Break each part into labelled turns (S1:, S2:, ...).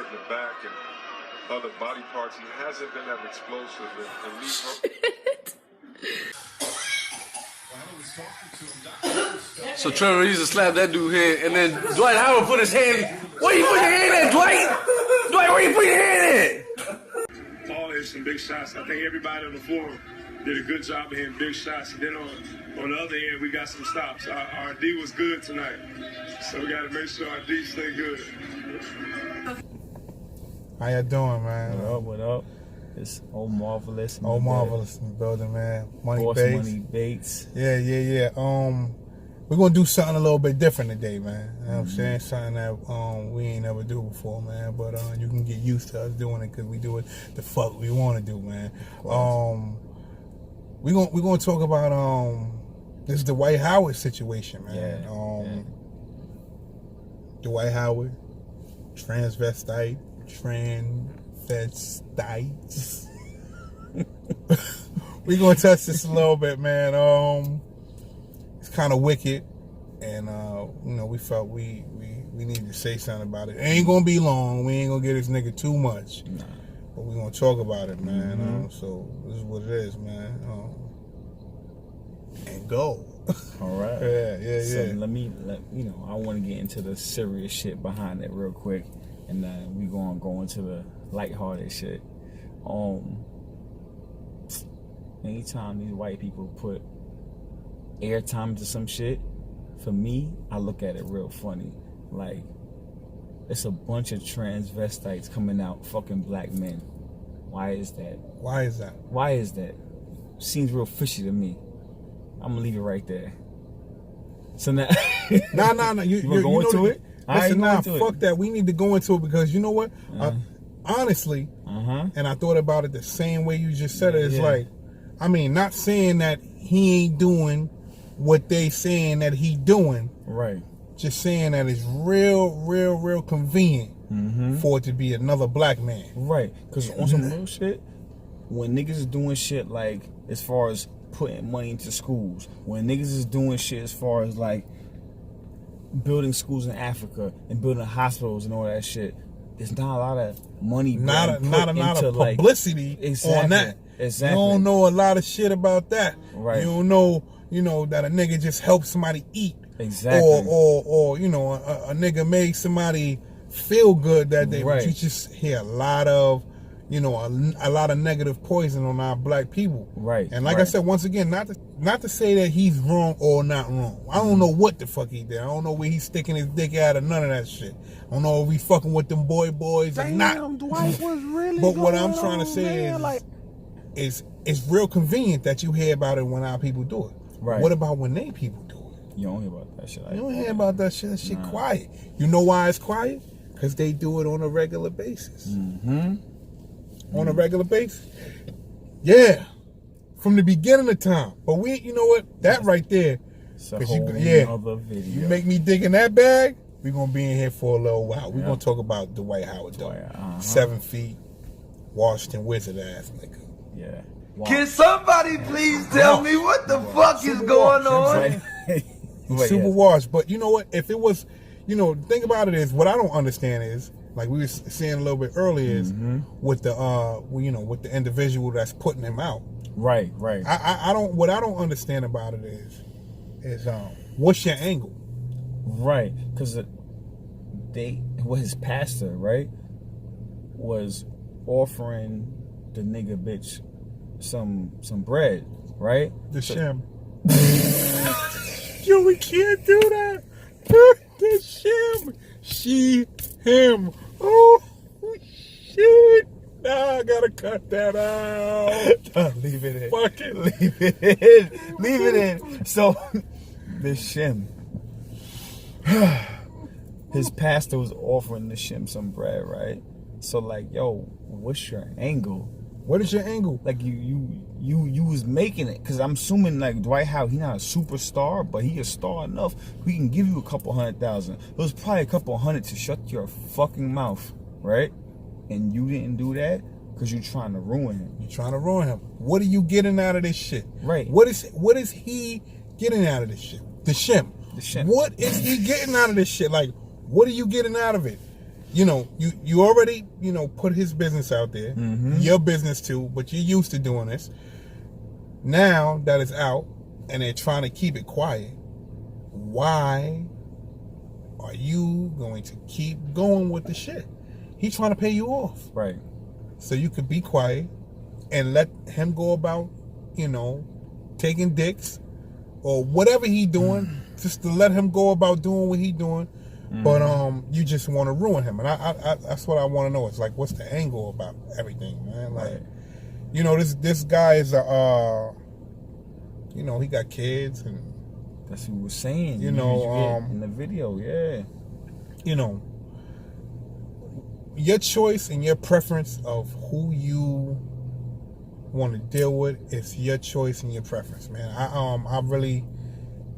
S1: in the back and other body parts. He hasn't been that explosive. And
S2: So Trevor used to slap that dude head, and then Dwight Howard put his hand. Where you put your hand at, Dwight? Dwight, where you put your hand at?
S1: Paul hit some big shots. I think everybody on the floor did a good job of hitting big shots. And then on the other end, we got some stops. Our D was good tonight, so we got to make sure our D stay good.
S3: How y'all doing, man?
S4: What up? What up? It's Old Marvelous.
S3: Old Marvelous in the building, man. Money
S4: Boss
S3: Bates.
S4: Money Bates.
S3: Yeah. We're gonna do something a little bit different today, man. You know what I'm saying? Something that we ain't never do before, man. But you can get used to us doing it because we do it the fuck we want to do, man. We're gonna talk about this Dwight Howard situation, man. Dwight Howard, transvestites. We're gonna touch this a little bit, man. It's kind of wicked, and we felt we need to say something about it. It ain't gonna be long. We ain't gonna get this nigga too much, but we're gonna talk about it, man. So this is what it is, man. And go.
S4: All right.
S3: Yeah.
S4: So let I want to get into the serious shit behind it real quick, and then we gonna go into the lighthearted shit. Anytime these white people put airtime to some shit, for me, I look at it real funny. Like, it's a bunch of transvestites coming out fucking black men. Why is that?
S3: Why is that?
S4: Seems real fishy to me. I'm gonna leave it right there. So now,
S3: no. You
S4: go into it?
S3: Listen, fuck that. We need to go into it because you know what? Honestly, and I thought about it the same way you just said it. It's like, I mean, not saying that he ain't doing what they saying that he doing.
S4: Right.
S3: Just saying that it's real convenient for it to be another black man.
S4: Right. Because on some real shit, when niggas is doing shit like as far as putting money into schools, when niggas is doing shit as far as like building schools in Africa and building hospitals and all that shit, there's not a lot of money
S3: not a publicity on that.
S4: Exactly.
S3: You don't know a lot of shit about that.
S4: Right.
S3: You don't know, that a nigga just helped somebody eat.
S4: Exactly.
S3: Or a nigga made somebody feel good that day.
S4: Right.
S3: But you just hear a lot of, a lot of negative poison on our black people.
S4: Right.
S3: And like I said, once again, not to say that he's wrong or not wrong. I don't know what the fuck he did. I don't know where he's sticking his dick out or none of that shit. I don't know if he's fucking with them boys or not.
S4: Dwight was really
S3: but what I'm trying to say is it's real convenient that you hear about it when our people do it.
S4: Right.
S3: What about when they people do it?
S4: You don't hear about that shit.
S3: You don't hear about that shit. That shit quiet. You know why it's quiet? Because they do it on a regular basis. On a regular basis? Yeah. From the beginning of time. But you know what? That right there.
S4: It's a whole other video.
S3: You make me dig in that bag, we're going to be in here for a little while. We're going to talk about Dwight Howard, though. 7 feet, Washington Wizard ass nigga.
S4: Yeah.
S5: Wow. Can somebody please tell me what the fuck is going on?
S3: Super washed. But you know what? If it was, the thing about it is, what I don't understand is, like we were saying a little bit earlier, is with the with the individual that's putting him out.
S4: Right.
S3: I don't understand about it is what's your angle?
S4: Right, because his pastor, right, was offering the nigga bitch some bread, right?
S3: The shim. Yo, we can't do that. The shim. She, him. Oh, shit. Nah, I gotta cut that out.
S4: Leave it in.
S3: Fuck it.
S4: Leave it in. Leave it in. So, the shim. His pastor was offering the shim some bread, right? So, like, yo, what's your angle?
S3: What is your angle?
S4: Like you was making it, cause I'm assuming like Dwight Howard, he not a superstar, but he a star enough. We can give you a couple $100,000. It was probably a couple $100 to shut your fucking mouth, right? And you didn't do that cause you're trying to ruin him.
S3: You're trying to ruin him. What are you getting out of this shit?
S4: Right.
S3: What is he getting out of this shit? The shim.
S4: The shim.
S3: What is he getting out of this shit? Like, what are you getting out of it? you already, put his business out there, your business too, but you're used to doing this. Now that it's out and they're trying to keep it quiet, why are you going to keep going with the shit? He's trying to pay you off.
S4: Right.
S3: So you could be quiet and let him go about, taking dicks or whatever he doing, just to let him go about doing what he doing. But you just want to ruin him, and I that's what I want to know. It's like, what's the angle about everything, man? Like, this guy is he got kids, and
S4: that's what he was saying.
S3: in
S4: the video, yeah.
S3: Your choice and your preference of who you want to deal with is your choice and your preference, man. I really,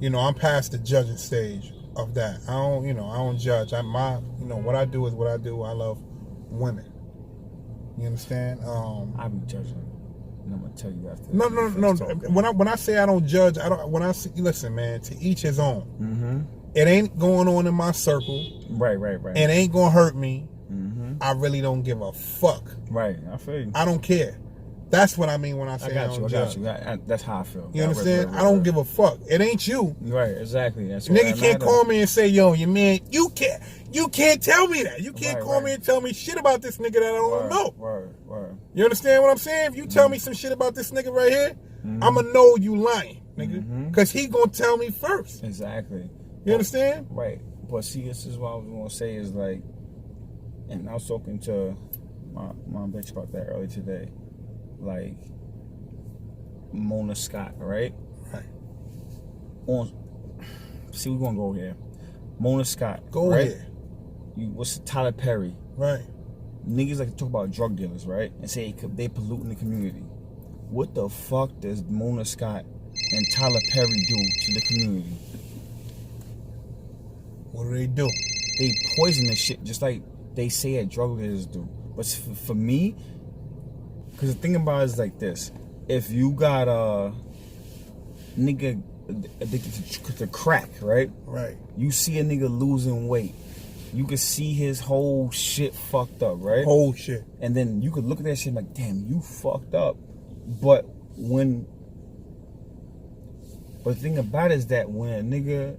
S3: I'm past the judging stage of that. I don't judge. What I do is what I do. I love women. You understand?
S4: I be judging, and I'm gonna tell you after.
S3: No. When I say I don't judge, listen, man. To each his own. It ain't going on in my circle.
S4: Right.
S3: It ain't gonna hurt me. I really don't give a fuck.
S4: Right, I feel you.
S3: I don't care. That's what I mean when I say I don't judge.
S4: I got you. That's how I feel.
S3: You understand? I don't give a fuck. It ain't you.
S4: Right, exactly. That's
S3: nigga can't call me and say, yo, your man, you can't tell me that. You can't call me and tell me shit about this nigga that I don't know.
S4: Word.
S3: You understand what I'm saying? If you tell me some shit about this nigga right here, I'ma know you lying, nigga. Cause he gonna tell me first.
S4: Exactly.
S3: You understand?
S4: Right. But see, this is what I was gonna say is like, and I was talking to my bitch about that earlier today. Like Mona Scott, right?
S3: Right.
S4: See, we're gonna go here. Mona Scott.
S3: Go
S4: right?
S3: ahead.
S4: What's Tyler Perry?
S3: Right.
S4: Niggas like to talk about drug dealers, right? And say they polluting the community. What the fuck does Mona Scott and Tyler Perry do to the community?
S3: What do?
S4: They poison the shit just like they say that drug dealers do. But for me, because the thing about it is like this: if you got a nigga addicted to crack, right?
S3: Right.
S4: You see a nigga losing weight, you can see his whole shit fucked up, right?
S3: Whole shit.
S4: And then you could look at that shit like, damn, you fucked up. But the thing about it is that when a nigga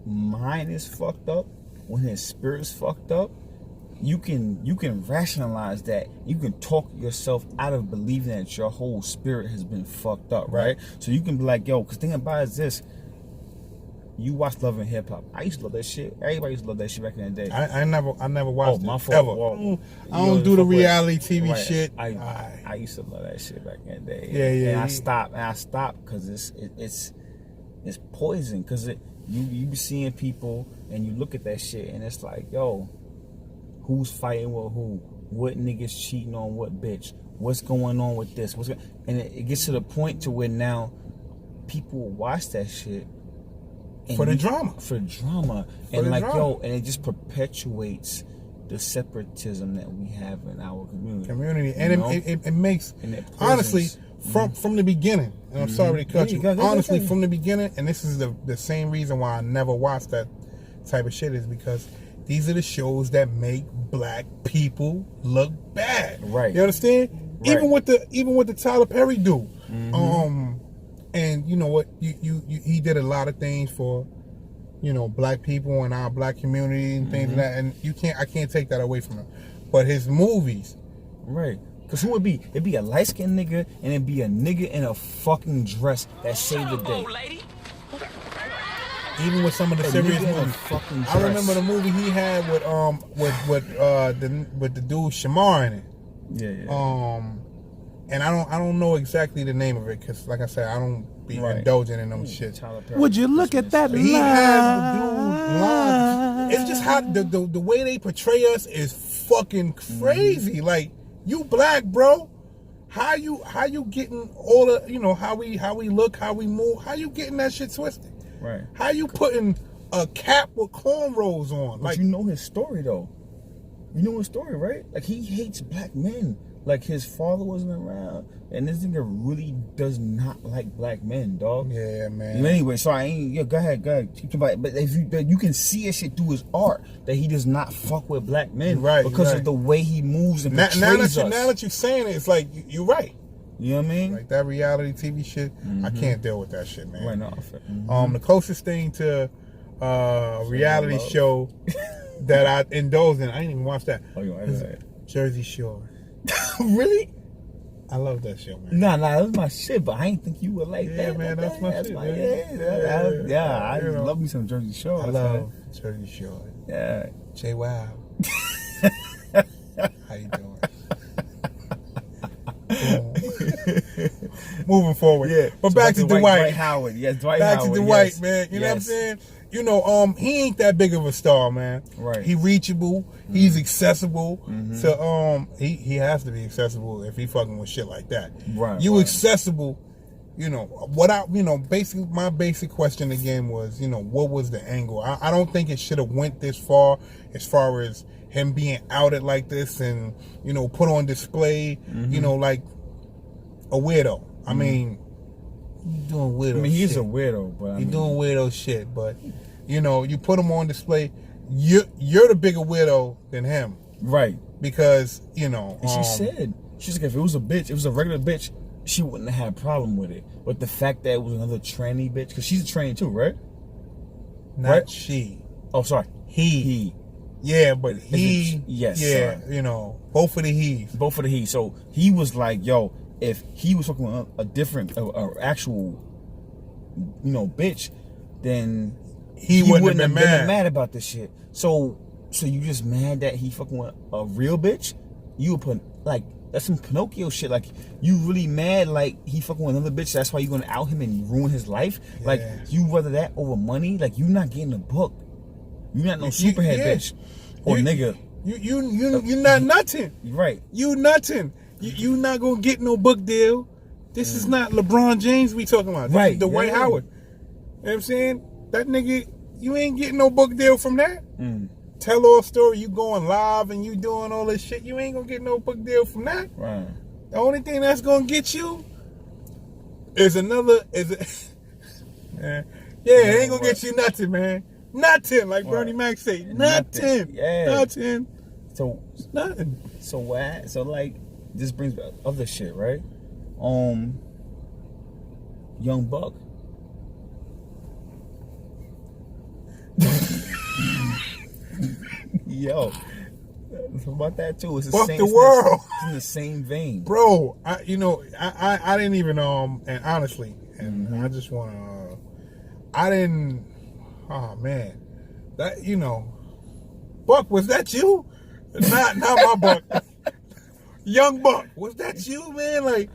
S4: mind is fucked up, when his spirit's fucked up, you can rationalize that. You can talk yourself out of believing that your whole spirit has been fucked up, right? So you can be like, yo, because the thing about it is this. You watch Love and Hip Hop. I used to love that shit. Everybody used to love that shit back in the day.
S3: I never watched
S4: my
S3: it.
S4: fault.
S3: Ever.
S4: Well,
S3: I don't do the reality TV shit.
S4: I used to love that shit back in the day.
S3: Yeah.
S4: And I stopped because it's poison. Because you be seeing people and you look at that shit and it's like, yo, who's fighting with who? What niggas cheating on what bitch? What's going on with this? And it gets to the point to where now people watch that shit
S3: for the drama.
S4: And it just perpetuates the separatism that we have in our community.
S3: And it makes, honestly, from the beginning, and I'm sorry to cut you, honestly, from the beginning, and this is the same reason why I never watched that type of shit, is because these are the shows that make black people look bad.
S4: Right.
S3: You understand?
S4: Right.
S3: Even with the Tyler Perry dude. And you know what? He did a lot of things for, black people and our black community and things like that. And I can't take that away from him. But his movies,
S4: right? Because who would be? It'd be a light skinned nigga, and it'd be a nigga in a fucking dress that saved the day.
S3: Even with some of the serious movies, I remember the movie he had with the dude Shamar in it.
S4: Yeah.
S3: And I don't know exactly the name of it, because like I said, I don't be indulging in them shit.
S5: Would you look at that
S3: He has the dude lines. It's just how the way they portray us is fucking crazy. Like, you black, bro. How you getting all the how we look, how we move, how you getting that shit twisted?
S4: Right.
S3: How you putting a cap with cornrows on?
S4: But
S3: like,
S4: you know his story though. You know his story, right? Like, he hates black men. Like, his father wasn't around. And this nigga really does not like black men, dog.
S3: Yeah, man.
S4: Anyway, so I ain't... Yeah, go ahead. But if you can see his shit through his art that he does not fuck with black men.
S3: Right,
S4: because
S3: right.
S4: of the way he moves and portrays
S3: now that you're saying it, it's like, you're right.
S4: You know what I mean?
S3: Like, that reality TV shit, I can't deal with that shit, man.
S4: Right now.
S3: The closest thing to reality show that I indulged in, I didn't even watch that.
S4: Oh, you want to
S3: Jersey Shore.
S4: Really?
S3: I love that show, man.
S4: Nah, that's my shit, but I ain't think you would like that.
S3: Yeah, man, that's my shit, man.
S4: I love me some Jersey Shore.
S3: I love Jersey Shore.
S4: Yeah.
S3: Jay Wow. How you doing? Moving forward.
S4: Yeah.
S3: But
S4: So
S3: back to Dwight.
S4: Dwight Howard. Yes, Dwight
S3: back
S4: Howard.
S3: to Dwight,
S4: yes.
S3: man. You know what I'm
S4: Yes.
S3: saying? You know, he ain't that big of a star, man.
S4: Right.
S3: He reachable. He's accessible. So he has to be accessible if he fucking with shit like that.
S4: Right.
S3: You
S4: right.
S3: accessible. You know basically my basic question again was, what was the angle? I don't think it should have went this far as him being outed like this and put on display. Like a weirdo. I mean, you doing weirdo.
S4: I mean, he's
S3: shit.
S4: a weirdo, but
S3: You're doing weirdo shit, but you put him on display. You're the bigger weirdo than him,
S4: right?
S3: Because
S4: And she said, she's like, if it was a bitch, it was a regular bitch, she wouldn't have had a problem with it. But the fact that it was another tranny bitch, because she's a tranny too, right?
S3: not
S4: right?
S3: she.
S4: Oh, sorry, he.
S3: Yeah, but he.
S4: Yes,
S3: Yeah,
S4: sorry.
S3: both of the he's.
S4: Both of the he. So he was like, yo, if he was talking with a different, actual, bitch, then
S3: He wouldn't have been mad.
S4: about this shit. So you just mad that he fucking with a real bitch? You would put, like, that's some Pinocchio shit. Like, you really mad like he fucking with another bitch, that's why you gonna out him and ruin his life?
S3: Yeah.
S4: Like, you rather that over money? Like, you not getting a book. You not no superhead bitch. Or nigga.
S3: You not nothing.
S4: Right.
S3: You nothing. You not gonna get no book deal. This is not LeBron James we talking about. This
S4: Right.
S3: is Dwight Howard. You know what I'm saying? That nigga, you ain't getting no book deal from that. Tell all story, you going live and you doing all this shit, you ain't gonna get no book deal from that.
S4: Right.
S3: The only thing that's gonna get you is it ain't gonna get you nothing, man. Nothing, like Bernie Mac say. Nothing.
S4: Yeah.
S3: Nothing.
S4: So
S3: Nothing.
S4: So what? So like, this brings back other shit, right? Young Buck. Yo, about that too. It's the
S3: Fuck
S4: same,
S3: the world.
S4: It's in the same vein,
S3: Bro, I didn't even and honestly, and I just want to I didn't. Oh man, that Buck, was that you? Not my Buck. Young Buck, was that you, man? Like,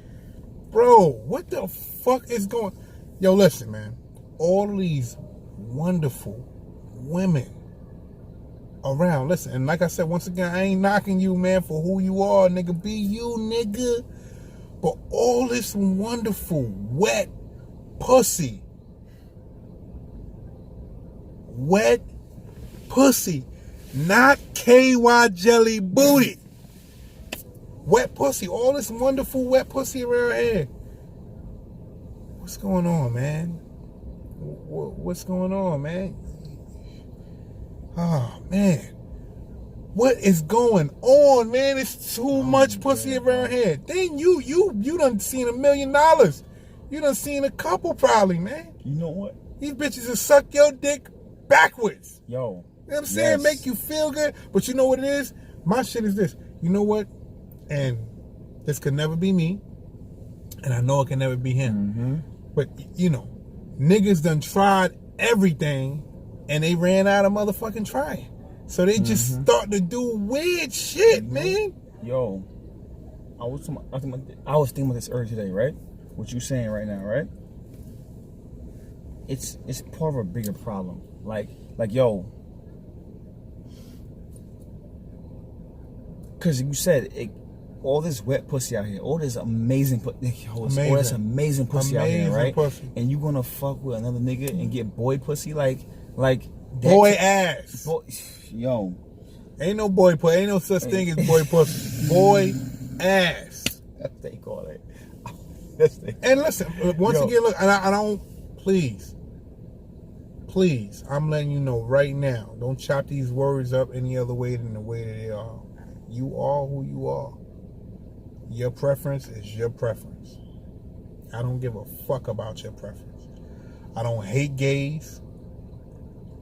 S3: bro, what the fuck is going? Yo, listen, man. All these wonderful women around. Listen, and like I said, once again, I ain't knocking you, man, for who you are, nigga. Be you, nigga. But all this wonderful, wet pussy. Wet pussy. Not KY jelly booty. Wet pussy. All this wonderful wet pussy around here. What's going on, man? What's going on, man? Oh, man. What is going on, man? It's too much pussy around here. Then you done seen $1 million. You done seen a couple probably, man.
S4: You know what?
S3: These bitches will suck your dick backwards.
S4: Yo.
S3: You know what I'm saying?
S4: Yes.
S3: Make you feel good. But you know what it is? My shit is this. You know what? And this could never be me. And I know it can never be him. But, niggas done tried everything and they ran out of motherfucking trying. So they just start to do weird shit, man.
S4: Yo, I was thinking about this earlier today, right? What you saying right now, right? It's part of a bigger problem. Like yo, because you said all this wet pussy out here, all this amazing pussy out here, right?
S3: Pussy.
S4: And you gonna fuck with another nigga and get boy pussy, like
S3: Boy ass.
S4: Yo,
S3: Ain't no boy pussy. Ain't no such thing as boy pussy. Boy ass.
S4: That's what they call it.
S3: And listen, once again, look, I don't, please, I'm letting you know right now, don't chop these words up any other way than the way that they are. You are who you are. Your preference is your preference. I don't give a fuck about your preference. I don't hate gays.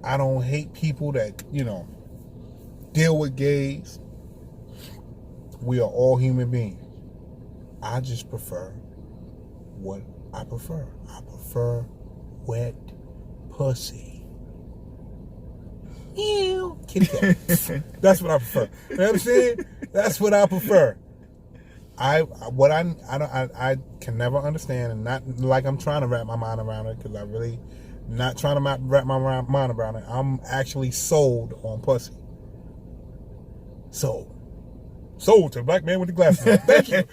S3: I don't hate people that, deal with gays. We are all human beings. I just prefer what I prefer. I prefer wet pussy. Ew. Kitty cat. That's what I prefer. You know what I'm saying? That's what I prefer. I can never understand, and not like I'm trying to wrap my mind around it, because I really not trying to wrap my mind around it. I'm actually sold on pussy. Sold to a black man with the glasses on. Thank you.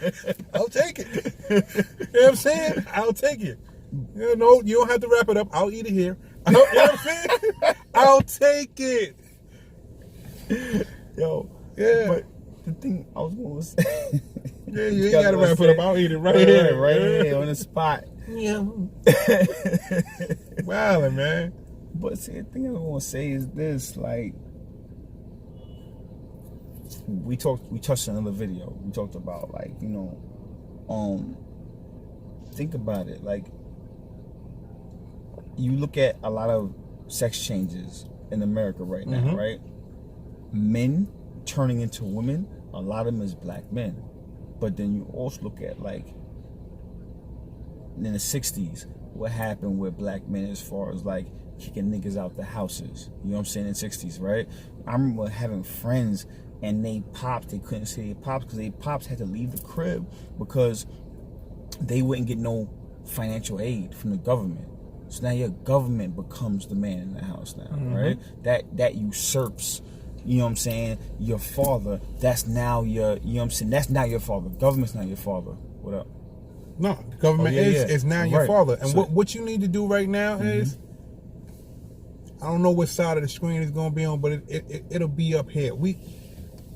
S3: I'll take it. You know what I'm saying? I'll take it. No, you don't have to wrap it up. I'll eat it here. You know what I'm saying? I'll take it.
S4: Yo,
S3: yeah.
S4: But the thing I was going to say.
S3: Yeah, you ain't got to wrap it up. I'll eat it right here.
S4: Right here on the spot.
S3: Yeah. Wildin', man.
S4: But see, the thing I want to say is this, like, we touched on another video. We talked about, like, think about it. Like, you look at a lot of sex changes in America right now, right? Men turning into women, a lot of them is black men. But then you also look at, like, in the 60s, what happened with black men as far as, like, kicking niggas out the houses. You know what I'm saying? In the 60s, right? I remember having friends, and they couldn't say their pops because their pops had to leave the crib because they wouldn't get no financial aid from the government. So now your government becomes the man in the house now, right? That usurps, you know what I'm saying, your father. That's now your, you know what I'm saying, that's not your father. Government's not your father. What up?
S3: No, the government is now your father. And
S4: so,
S3: what you need to do right now is, I don't know what side of the screen it's going to be on, but it'll be up here.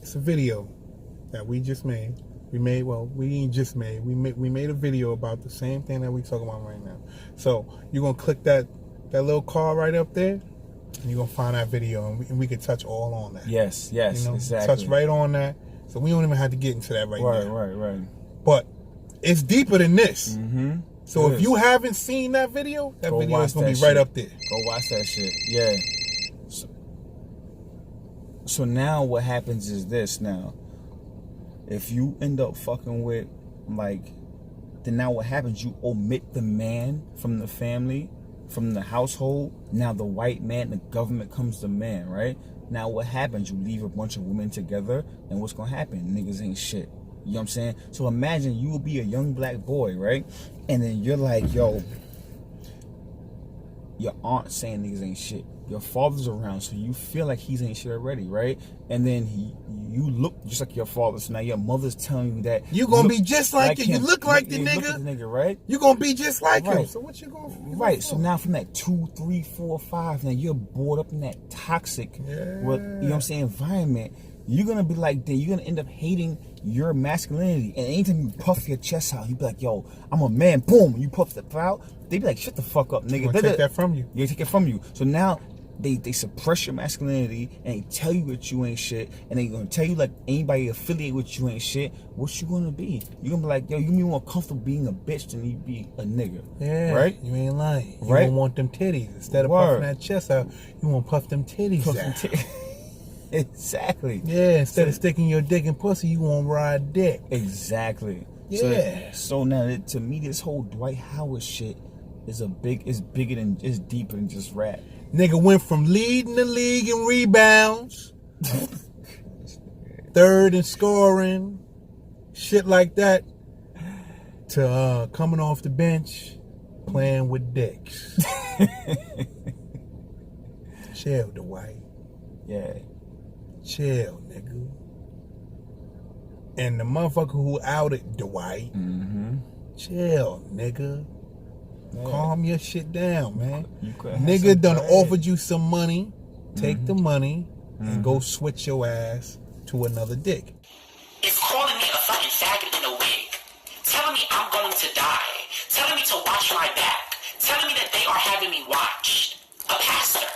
S3: It's a video that we just made. We ain't just made. We made a video about the same thing that we talking about right now. So you're gonna click that little car right up there, and you're gonna find that video, and we can touch all on that.
S4: Yes, exactly.
S3: Touch right on that. So we don't even have to get into that right now.
S4: Right.
S3: But it's deeper than this. So if you haven't seen that video, that video is gonna be right up there.
S4: Go watch that shit. Yeah. So now what happens is this now. If you end up fucking with, like, then now what happens? You omit the man from the family, from the household. Now the white man, the government comes the man, right? Now what happens? You leave a bunch of women together, and what's gonna happen? Niggas ain't shit. You know what I'm saying? So imagine you will be a young black boy, right? And then you're like, yo, your aunt saying niggas ain't shit. Your father's around, so you feel like he's ain't shit already, right? And then you look just like your father, so now your mother's telling you that
S3: you gonna be just like him. You look like the nigga.
S4: Look like the nigga, right?
S3: You gonna be just like him. So what you gonna?
S4: Right. So now from that 2, 3, 4, 5, now you're bored up in that toxic, you know what I'm saying, environment. You're gonna be like that. You're gonna end up hating your masculinity. And anytime you puff your chest out, you be like, "Yo, I'm a man." Boom, you puff the out. They be like, "Shut the fuck up, nigga."
S3: They take that from you.
S4: They take it from you. So now they suppress your masculinity, and they tell you that you ain't shit, and they gonna tell you like anybody affiliated with you ain't shit. What you gonna be? You gonna be like, yo, you be more comfortable being a bitch than you be a nigga.
S3: Yeah,
S4: right?
S3: You ain't lying. You
S4: right?
S3: don't want them titties. Instead of puffing that chest out, you want to puff them titties out.
S4: Exactly.
S3: Yeah, instead of sticking your dick in pussy, you want to ride dick.
S4: Exactly.
S3: Yeah.
S4: So now to me, this whole Dwight Howard shit is bigger than, is deeper than just rap.
S3: Nigga went from leading the league in rebounds, third in scoring, shit like that, to coming off the bench, playing with dicks. Chill, Dwight.
S4: Yeah.
S3: Chill, nigga. And the motherfucker who outed Dwight, chill, nigga. Yeah. Calm your shit down, man. Nigga done offered you some money. Take the money. and go switch your ass to another dick.
S6: Is calling me a fucking faggot in a wig, telling me I'm going to die, telling me to watch my back, telling me that they are having me watched. A pastor.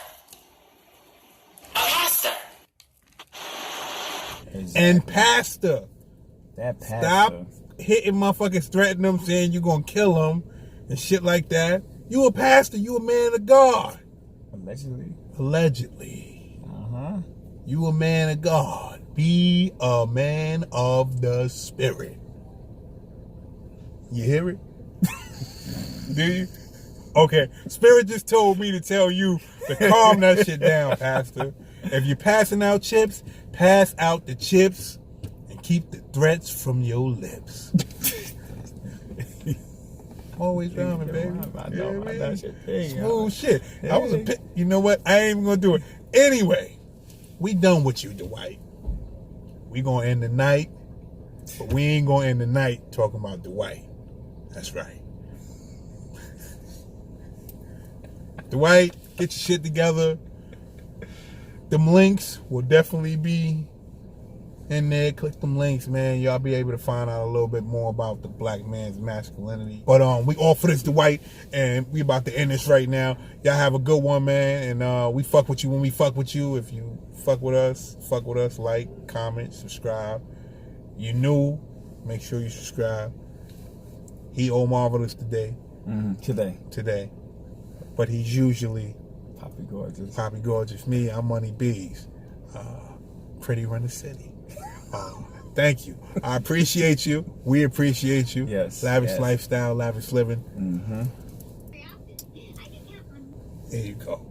S6: A pastor.
S4: Exactly.
S3: And pastor,
S4: That pastor.
S3: stop hitting motherfuckers, threatening them, saying you gonna kill them and shit like that. You a pastor, you a man of God.
S4: Allegedly.
S3: Allegedly.
S4: Uh-huh.
S3: You a man of God. Be a man of the spirit. You hear it? Do you? Okay. Spirit just told me to tell you to calm that shit down, Pastor. If you're passing out chips, pass out the chips and keep the threats from your lips. Always rhyming, baby.
S4: I know.
S3: Yeah,
S4: That shit thing.
S3: Smooth shit. I was you know what? I ain't even gonna do it. Anyway, we done with you, Dwight. We gonna end the night, but we ain't gonna end the night talking about Dwight. That's right. Dwight, get your shit together. Them links will definitely be in there. Click them links, man. Y'all be able to find out a little bit more about the black man's masculinity. But we all for this, Dwight, and we about to end this right now. Y'all have a good one, man. And we fuck with you when we fuck with you. If you fuck with us, like, comment, subscribe. You new, make sure you subscribe. He old marvelous today. Today. But he's usually Poppy Gorgeous. Me, I'm Money B's. Pretty Run the City. Thank you. I appreciate you. We appreciate you.
S4: Yes.
S3: Lavish
S4: yes.
S3: lifestyle, lavish living.
S4: Mm-hmm.
S3: There you go.